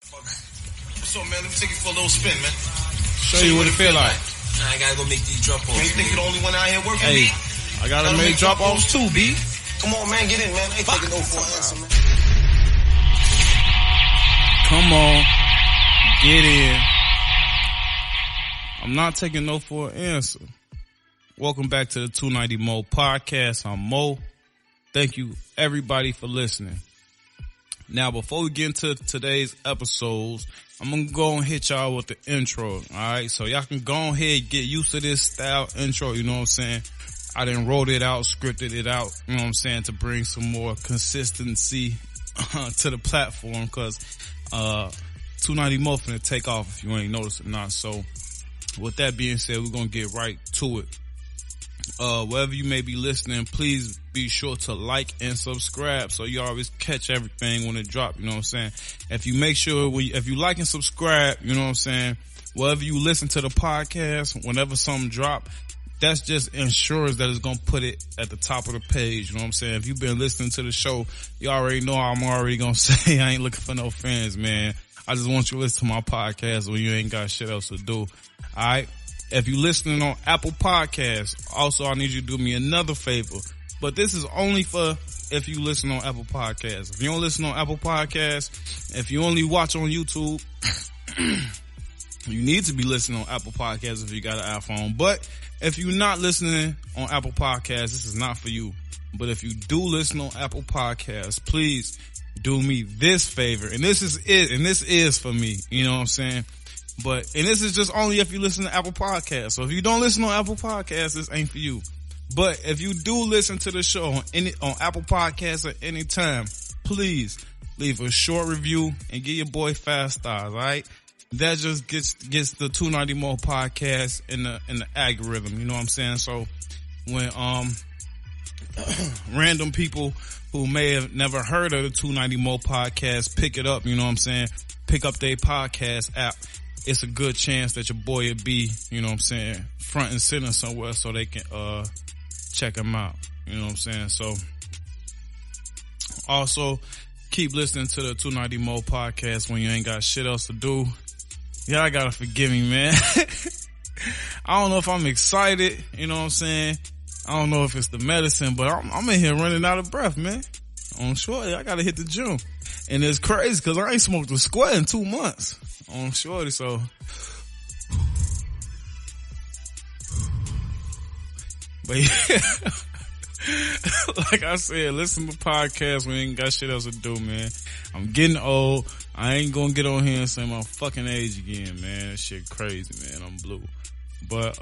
What's up, man? Let me take you for a little spin, man. Show you what it feel like. I gotta go make these drop-offs. Man, you think you're the only one out here working, Hey, B? I gotta make drop-offs too, B. Come on, man, get in, man. I ain't taking no for an answer, man. Come on, get in. I'm not taking no for an answer. Welcome back to the 290 Moe podcast. I'm Mo. Thank you, everybody, for listening. Now, before we get into today's episodes, I'm going to go and hit y'all with the intro, all right? So y'all can go ahead and get used to this style intro, you know what I'm saying? I done wrote it out, scripted it out, you know what I'm saying, to bring some more consistency to the platform, because 290 Moe finna take off if you ain't noticed or not. So with that being said, we're going to get right to it. Wherever you may be listening, please be sure to like and subscribe so you always catch everything when it drop, you know what I'm saying? If you make sure, if you like and subscribe, you know what I'm saying, wherever you listen to the podcast, whenever something drop, that's just ensures that it's going to put it at the top of the page, you know what I'm saying? If you've been listening to the show, you already know I'm already going to say I ain't looking for no fans, man. I just want you to listen to my podcast when you ain't got shit else to do, alright? If you listening on Apple Podcasts, also I need you to do me another favor. But this is only for if you listen on Apple Podcasts. If you don't listen on Apple Podcasts, if you only watch on YouTube, you need to be listening on Apple Podcasts if you got an iPhone. But if you're not listening on Apple Podcasts, this is not for you. But if you do listen on Apple Podcasts, please do me this favor. And this is it. And this is for me. You know what I'm saying? And this is just only if you listen to Apple Podcasts. So if you don't listen on Apple Podcasts, this ain't for you. But if you do listen to the show on Apple Podcasts at any time, please leave a short review and give your boy 5 stars, alright? That just gets the 290 Moe podcast in the algorithm, you know what I'm saying? So when random people who may have never heard of the 290 Moe podcast pick it up, you know what I'm saying? Pick up their podcast app. It's a good chance that your boy will be, you know what I'm saying, front and center somewhere so they can check him out. You know what I'm saying? So also keep listening to the 290 Moe podcast when you ain't got shit else to do. Y'all gotta forgive me, man. I don't know if I'm excited, you know what I'm saying? I don't know if it's the medicine, but I'm in here running out of breath, man. On shorty, I gotta hit the gym. And it's crazy because I ain't smoked a square in 2 months. On shorty, so but yeah, like I said, listen to podcasts when you ain't got shit else to do, man. I'm getting old. I ain't gonna get on here and say my fucking age again, man. That shit crazy, man. I'm blue. But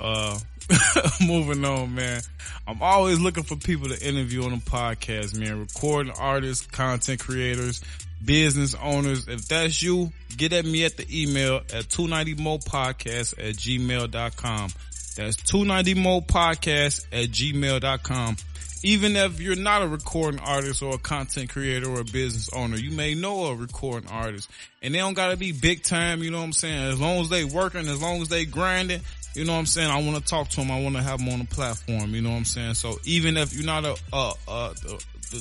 moving on, man. I'm always looking for people to interview on the podcast, man. Recording artists, content creators, business owners. If that's you, get at me at the email at 290mopodcast@gmail.com. That's 290mopodcast@gmail.com. Even if you're not a recording artist or a content creator or a business owner, you may know a recording artist. And they don't gotta be big time, you know what I'm saying? As long as they working, as long as they grinding, you know what I'm saying? I want to talk to them. I want to have them on the platform, you know what I'm saying? So even if you're not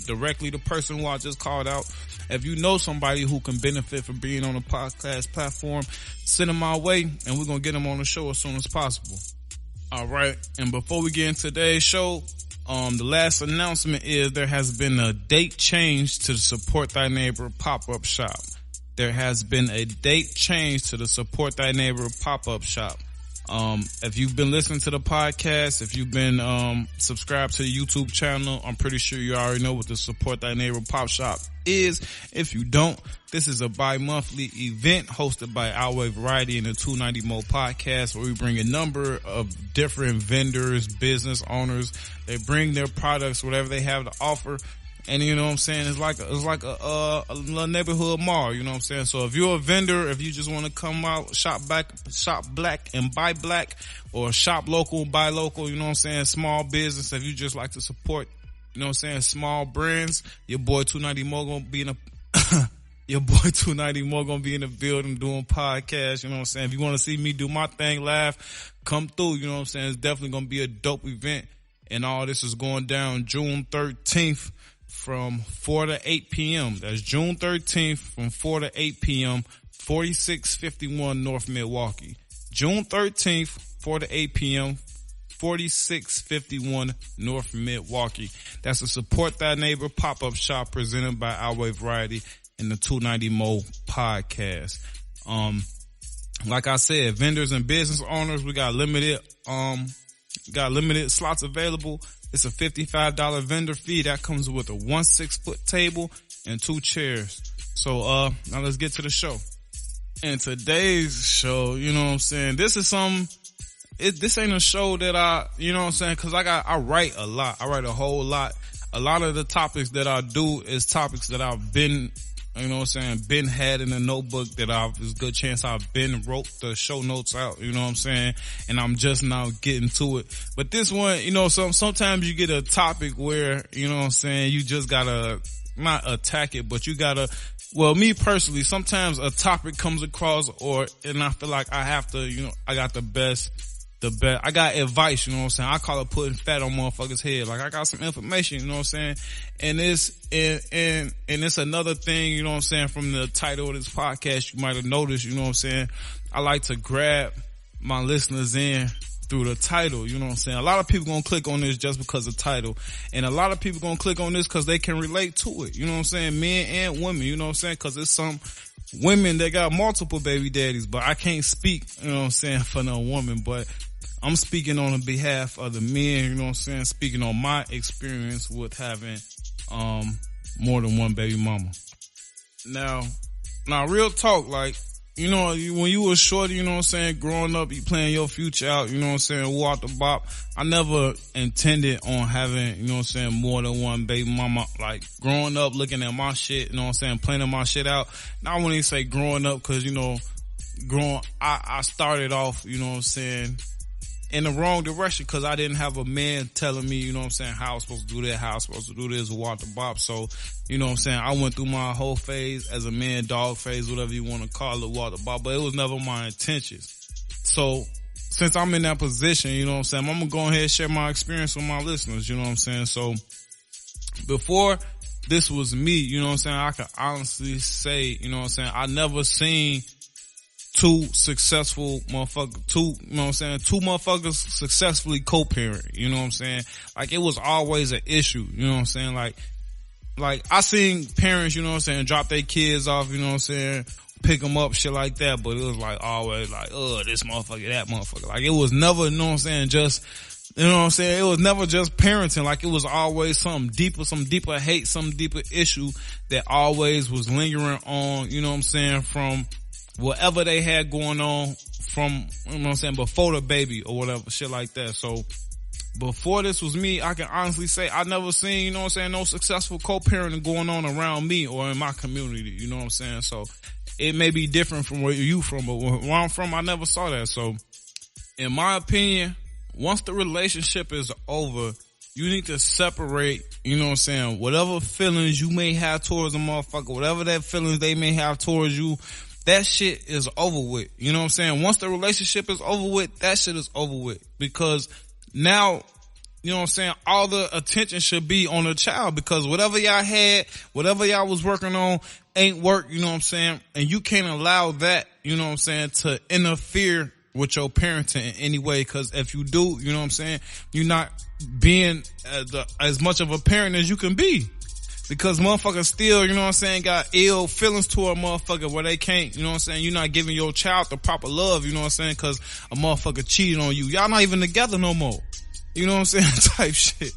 directly the person who I just called out, if you know somebody who can benefit from being on a podcast platform, send them my way and we're going to get them on the show as soon as possible. All right. And before we get into today's show, the last announcement is there has been a date change to the Support Thy Neighbor pop-up shop. There has been a date change to the Support Thy Neighbor pop-up shop. If you've been listening to the podcast, if you've been subscribed to the YouTube channel, I'm pretty sure you already know what the Support Thy Neighbor Pop Shop is. If you don't, this is a bi-monthly event hosted by Mon-Wed-Friday and the 290 Moe podcast, where we bring a number of different vendors, business owners. They bring their products, whatever they have to offer. And you know what I'm saying? It's like a little neighborhood mall, you know what I'm saying? So if you're a vendor, if you just want to come out, shop black and buy black, or shop local and buy local, you know what I'm saying? Small business, if you just like to support, you know what I'm saying, small brands, your boy 290 Moe gonna be in a your boy 290 Moe gonna be in the building doing podcasts, you know what I'm saying? If you want to see me do my thing live, come through, you know what I'm saying? It's definitely gonna be a dope event. And all this is going down June 13th. From 4 to 8 p.m. That's June 13th from 4 to 8 p.m. 4651 North Milwaukee. June 13th, 4 to 8 p.m., 4651 North Milwaukee. That's a Support Thy Neighbor pop-up shop presented by Mon-Wed-Friday and the 290 Moe podcast. Like I said, vendors and business owners, we got limited slots available. It's a $55 vendor fee that comes with a 6-foot table and 2 chairs. So, now let's get to the show. And today's show, you know what I'm saying? This is this ain't a show that you know what I'm saying? Cause I write a lot. I write a whole lot. A lot of the topics that I do is topics that I've been, you know what I'm saying, had in a notebook that there's a good chance I've wrote the show notes out, you know what I'm saying? And I'm just now getting to it. But this one, you know, sometimes you get a topic where, you know what I'm saying, you just gotta not attack it, but you gotta, well, me personally, sometimes a topic comes across and I feel like I have to, you know, I got the best, I got advice, you know what I'm saying? I call it putting fat on motherfuckers' head. Like I got some information, you know what I'm saying? And it's another thing, you know what I'm saying, from the title of this podcast, you might have noticed, you know what I'm saying? I like to grab my listeners in through the title, you know what I'm saying? A lot of people gonna click on this just because of the title. And a lot of people gonna click on this cause they can relate to it, you know what I'm saying? Men and women, you know what I'm saying? Cause it's some women that got multiple baby daddies, but I can't speak, you know what I'm saying, for no woman, but I'm speaking on behalf of the men, you know what I'm saying, speaking on my experience with having, more than one baby mama. Now real talk, like, you know, when you was shorty, you know what I'm saying, growing up, you playing your future out, you know what I'm saying, walk the bop. I never intended on having, you know what I'm saying, more than one baby mama. Like, growing up, looking at my shit, you know what I'm saying, planning my shit out. Now I wouldn't even say growing up, cause, you know, I started off, you know what I'm saying, in the wrong direction, cause I didn't have a man telling me, you know what I'm saying, how I was supposed to do that, how I was supposed to do this, walk the bop. So, you know what I'm saying, I went through my whole phase as a man, dog phase, whatever you want to call it, walk the bop, but it was never my intentions. So, since I'm in that position, you know what I'm saying, I'm gonna go ahead and share my experience with my listeners, you know what I'm saying? So, before this was me, you know what I'm saying, I can honestly say, you know what I'm saying, I never seen two motherfuckers successfully co-parent, you know what I'm saying? Like, it was always an issue, you know what I'm saying? Like I seen parents, you know what I'm saying, drop their kids off, you know what I'm saying, pick them up, shit like that, but it was like always like, this motherfucker, that motherfucker. Like, it was never, you know what I'm saying, just, you know what I'm saying, it was never just parenting. Like, it was always some deeper hate, some deeper issue that always was lingering on, you know what I'm saying, from whatever they had going on from, you know what I'm saying, before the baby or whatever, shit like that. So, before this was me, I can honestly say I never seen, you know what I'm saying, no successful co-parenting going on around me or in my community, you know what I'm saying? So, it may be different from where you from, but where I'm from, I never saw that. So, in my opinion, once the relationship is over, you need to separate, you know what I'm saying, whatever feelings you may have towards a motherfucker, whatever that feelings they may have towards you, that shit is over with. You know what I'm saying? Once the relationship is over with, that shit is over with. Because now, you know what I'm saying, all the attention should be on the child, because whatever y'all had, whatever y'all was working on ain't work, you know what I'm saying? And you can't allow that, you know what I'm saying, to interfere with your parenting in any way. Cause if you do, you know what I'm saying, you're not being as much of a parent as you can be. Because motherfuckers still, you know what I'm saying, got ill feelings toward a motherfucker where they can't, you know what I'm saying, you're not giving your child the proper love, you know what I'm saying, cause a motherfucker cheated on you. Y'all not even together no more. You know what I'm saying? Type shit.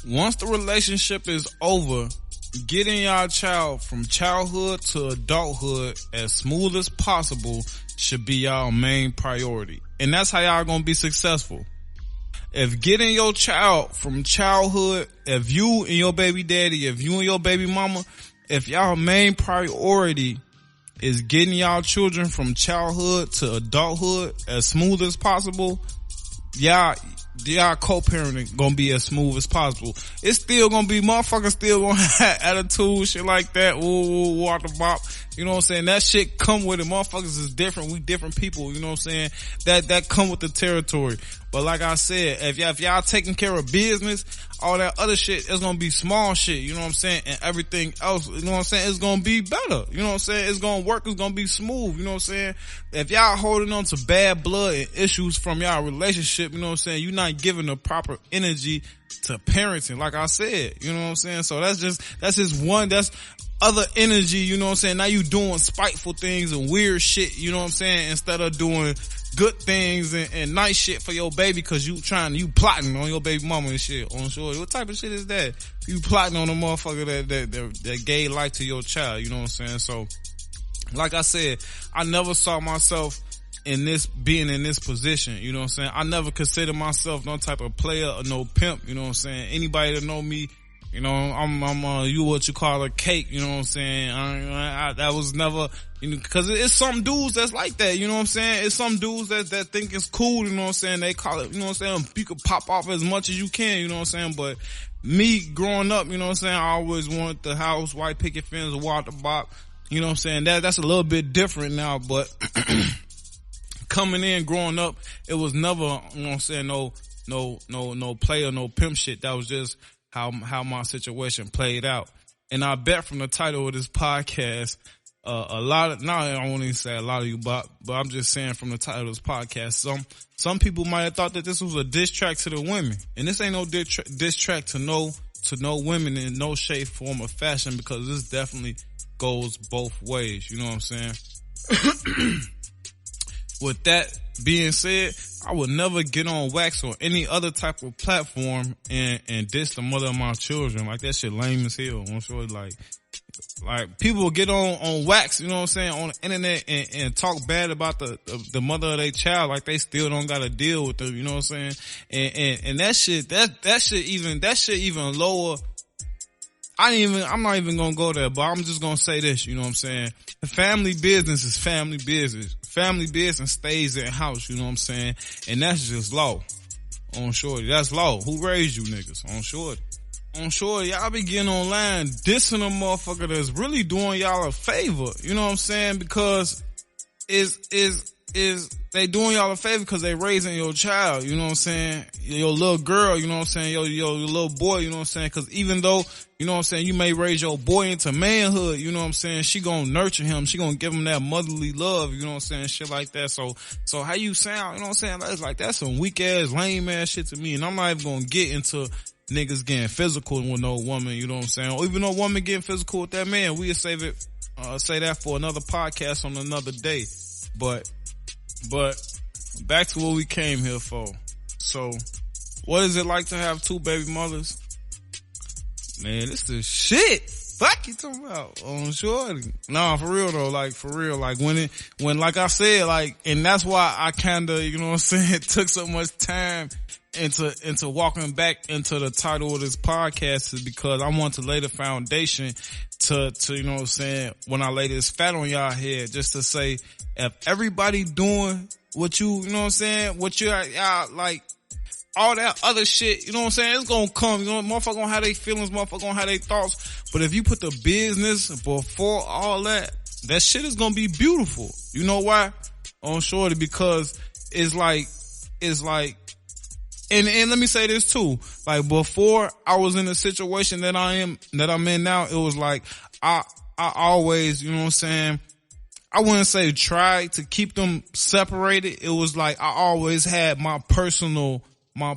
Once the relationship is over, getting y'all child from childhood to adulthood as smooth as possible should be y'all main priority. And that's how y'all gonna be successful. If getting your child from childhood, if you and your baby daddy, if you and your baby mama, if y'all main priority is getting y'all children from childhood to adulthood as smooth as possible, y'all y'all co-parenting gonna be as smooth as possible. It's still gonna be motherfuckers still gonna have attitude, shit like that. Ooh, water bop. You know what I'm saying? That shit come with it. Motherfuckers is different. We different people. You know what I'm saying? That come with the territory. But like I said, if y'all taking care of business, all that other shit is gonna be small shit. You know what I'm saying? And everything else, you know what I'm saying? It's gonna be better. You know what I'm saying? It's gonna work. It's gonna be smooth. You know what I'm saying? If y'all holding on to bad blood and issues from y'all relationship, you know what I'm saying? You're not giving the proper energy to parenting. Like I said, you know what I'm saying? So that's just one, that's other energy, you know what I'm saying? Now you doing spiteful things and weird shit, you know what I'm saying? Instead of doing good things and nice shit for your baby, cause you plotting on your baby mama and shit on shorty. What type of shit is that? You plotting on a motherfucker that gave life to your child, you know what I'm saying? So, like I said, I never saw myself being in this position, you know what I'm saying? I never considered myself no type of player or no pimp, you know what I'm saying? Anybody that know me, you know, I'm you what you call a cake, you know what I'm saying? That was never, you know, cause it's some dudes that's like that, you know what I'm saying? It's some dudes that think it's cool, you know what I'm saying? They call it, you know what I'm saying? You can pop off as much as you can, you know what I'm saying? But me growing up, you know what I'm saying? I always wanted the house, white picket fence, water bop, you know what I'm saying? That's a little bit different now, but coming in, growing up, it was never, you know what I'm saying? No player, no pimp shit. That was just how my situation played out. And I bet from the title of this podcast, I won't even say a lot of you, but I'm just saying from the title of this podcast, some people might have thought that this was a diss track to the women. And this ain't no diss track to no women in no shape, form, or fashion, because this definitely goes both ways. You know what I'm saying? With that being said, I would never get on wax or any other type of platform and diss the mother of my children. Like, that shit lame as hell. I'm sure, like people will get on wax, you know what I'm saying, on the internet and talk bad about the mother of their child, like they still don't gotta deal with them, you know what I'm saying? And that shit even lower. I'm not even gonna go there, but I'm just gonna say this, you know what I'm saying? Family business is family business. Family business stays in house, you know what I'm saying? And that's just law. On shorty. That's law. Who raised you niggas? On shorty. On shorty, y'all be getting online dissing a motherfucker that's really doing y'all a favor, you know what I'm saying? Because they doing y'all a favor because they raising your child, you know what I'm saying? Your little girl, you know what I'm saying? Your little boy, you know what I'm saying? Because even though, you know what I'm saying, you may raise your boy into manhood, you know what I'm saying? She gonna nurture him. She gonna give him that motherly love, you know what I'm saying? Shit like that. So how you sound, you know what I'm saying? That's like, that's some weak ass, lame ass shit to me. And I'm not even gonna get into niggas getting physical with no woman, you know what I'm saying? Or even no woman getting physical with that man. We'll save it, say that for another podcast on another day. But back to what we came here for. So, what is it like to have two baby mothers? Man, this is shit. Fuck you talking about? On shorty. Nah, for real though, like for real. Like when like I said, like, and that's why I kinda, you know what I'm saying, it took so much time into walking back into the title of this podcast, is because I want to lay the foundation to, you know what I'm saying, when I lay this fat on y'all head, just to say, if everybody doing what you know what I'm saying, what y'all like, all that other shit, you know what I'm saying, it's gonna come, you know, motherfucker gonna have their feelings, motherfucker gonna have their thoughts, but if you put the business before all that shit is gonna be beautiful. You know why? On shorty, because it's like, and let me say this too, like before I was in the situation that I'm in now, it was like, I always, you know what I'm saying, I wouldn't say try to keep them separated. It was like, I always had my personal, I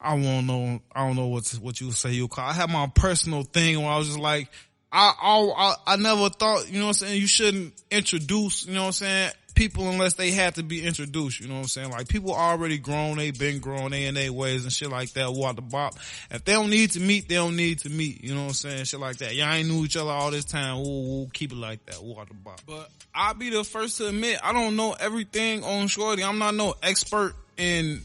don't know what you would say you call. I had my personal thing where I was just like, I never thought, you know what I'm saying, you shouldn't introduce, you know what I'm saying, people unless they had to be introduced, you know what I'm saying? Like, people already grown, they been grown, they in their ways and shit like that, what the bop. If they don't need to meet, they don't need to meet, you know what I'm saying? Shit like that. Y'all ain't knew each other all this time, ooh, keep it like that, what the bop. But I'll be the first to admit, I don't know everything on shorty. I'm not no expert in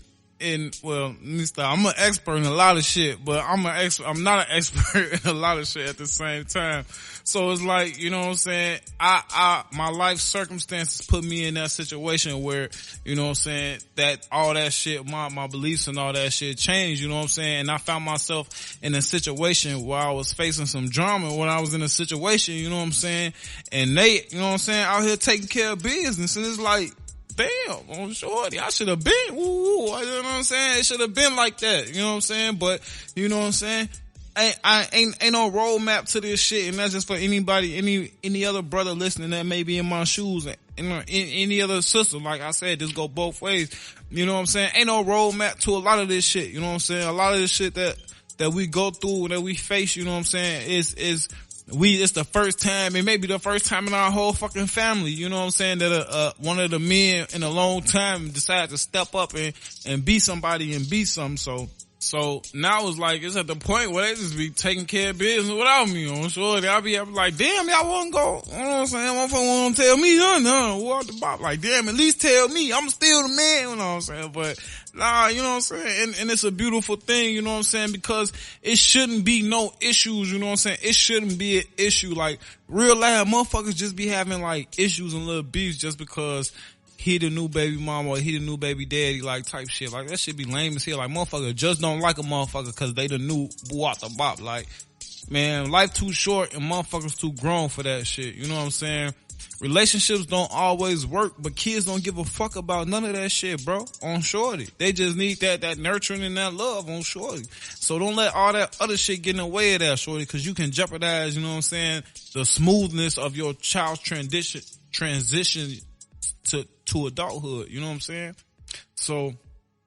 well, let me stop. I'm an expert in a lot of shit, but I'm not an expert in a lot of shit at the same time. So it's like, you know what I'm saying? My life circumstances put me in that situation where, you know what I'm saying, that all that shit, my beliefs and all that shit changed, you know what I'm saying? And I found myself in a situation where I was facing some drama when I was in a situation, you know what I'm saying? And they, you know what I'm saying, out here taking care of business. And it's like, damn, on shorty, I should have been, you know what I'm saying? It should have been like that, you know what I'm saying? But, you know what I'm saying? Ain't no roadmap to this shit, and that's just for anybody, any other brother listening that may be in my shoes, and any other sister. Like I said, this go both ways. You know what I'm saying? Ain't no roadmap to a lot of this shit. You know what I'm saying? A lot of this shit that we go through, that we face. You know what I'm saying? It's the first time, it may be the first time in our whole fucking family, you know what I'm saying, that one of the men in a long time decided to step up and be somebody and be something. So now it's like, it's at the point where they just be taking care of business without me on shore. I'll be like, damn, y'all won't go, you know what I'm saying? Motherfucker won't tell me nothing, walk the bop. Like, damn, at least tell me, I'm still the man, you know what I'm saying? But nah, you know what I'm saying? And it's a beautiful thing, you know what I'm saying? Because it shouldn't be no issues, you know what I'm saying? It shouldn't be an issue. Like, real life motherfuckers just be having like issues and little beefs just because he the new baby mama or he the new baby daddy, like type shit. Like, that shit be lame as hell. Like, motherfucker just don't like a motherfucker cause they the new boo out the bop. Like, man, life too short and motherfuckers too grown for that shit. You know what I'm saying? Relationships don't always work, but kids don't give a fuck about none of that shit, bro, on shorty. They just need that nurturing and that love on shorty. So don't let all that other shit get in the way of that, shorty, cause you can jeopardize, you know what I'm saying, the smoothness of your child's transition to adulthood, you know what I'm saying? So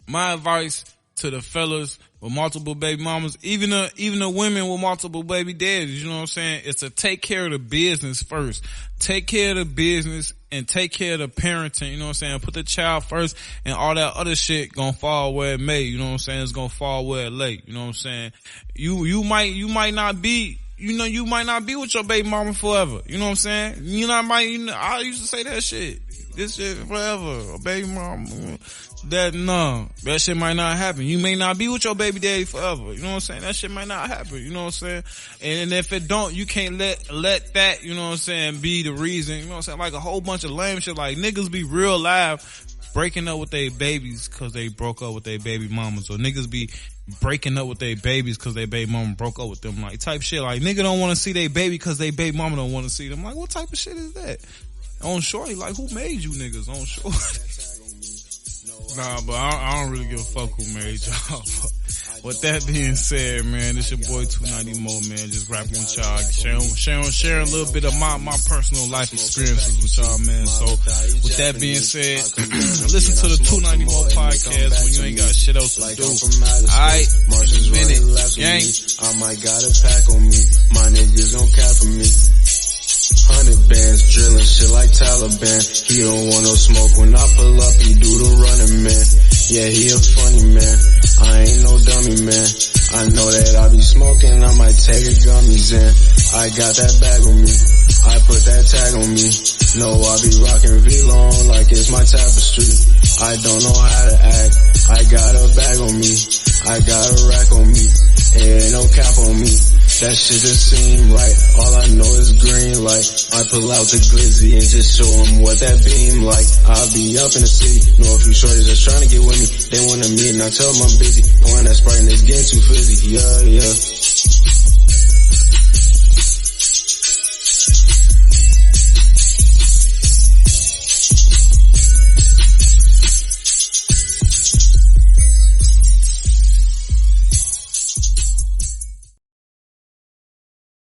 my advice to the fellas with multiple baby mamas, even the women with multiple baby daddies, you know what I'm saying, is to take care of the business first. Take care of the business and take care of the parenting, you know what I'm saying? Put the child first, and all that other shit gonna fall where it may, you know what I'm saying? It's gonna fall where it lay, you know what I'm saying? You might not be, you might not be with your baby mama forever, you know what I'm saying? I used to say that shit. This shit forever, baby mama. That shit might not happen. You may not be with your baby daddy forever. You know what I'm saying? That shit might not happen. You know what I'm saying? And if it don't, you can't let that, you know what I'm saying, be the reason. You know what I'm saying? Like a whole bunch of lame shit. Like, niggas be real live breaking up with their babies cause they broke up with their baby mamas. Or niggas be breaking up with their babies cause their baby mama broke up with them. Like, type shit. Like, nigga don't want to see their baby cause their baby mama don't want to see them. Like, what type of shit is that? On shorty, like, who made you niggas on shorty? Nah, but I don't really give a fuck who made y'all. With that being said, man, this your boy 290 Moe, man. Just rapping with y'all, sharing a little bit of my personal life experiences with y'all, man. So with that being said, listen to the 290 Moe podcast when you ain't got shit else to do. Alright, minute, gang. I might got a pack on me. My niggas don't cap for me. 100 bands, drilling shit like Taliban. He don't want no smoke when I pull up, he do the running, man. Yeah, he a funny man, I ain't no dummy, man. I know that I be smoking, I might take a gummies in. I got that bag on me, I put that tag on me. No, I be rocking V-Long like it's my tapestry. I don't know how to act, I got a bag on me, I got a rack on me, ain't no cap on me. That shit just seem right, all I know is green light. I pull out the glizzy and just show them what that beam like. I'll be up in the city, know a few shorties just trying to get with me. They wanna meet and I tell them I'm busy, pouring that Sprite and it's getting too fizzy, yeah.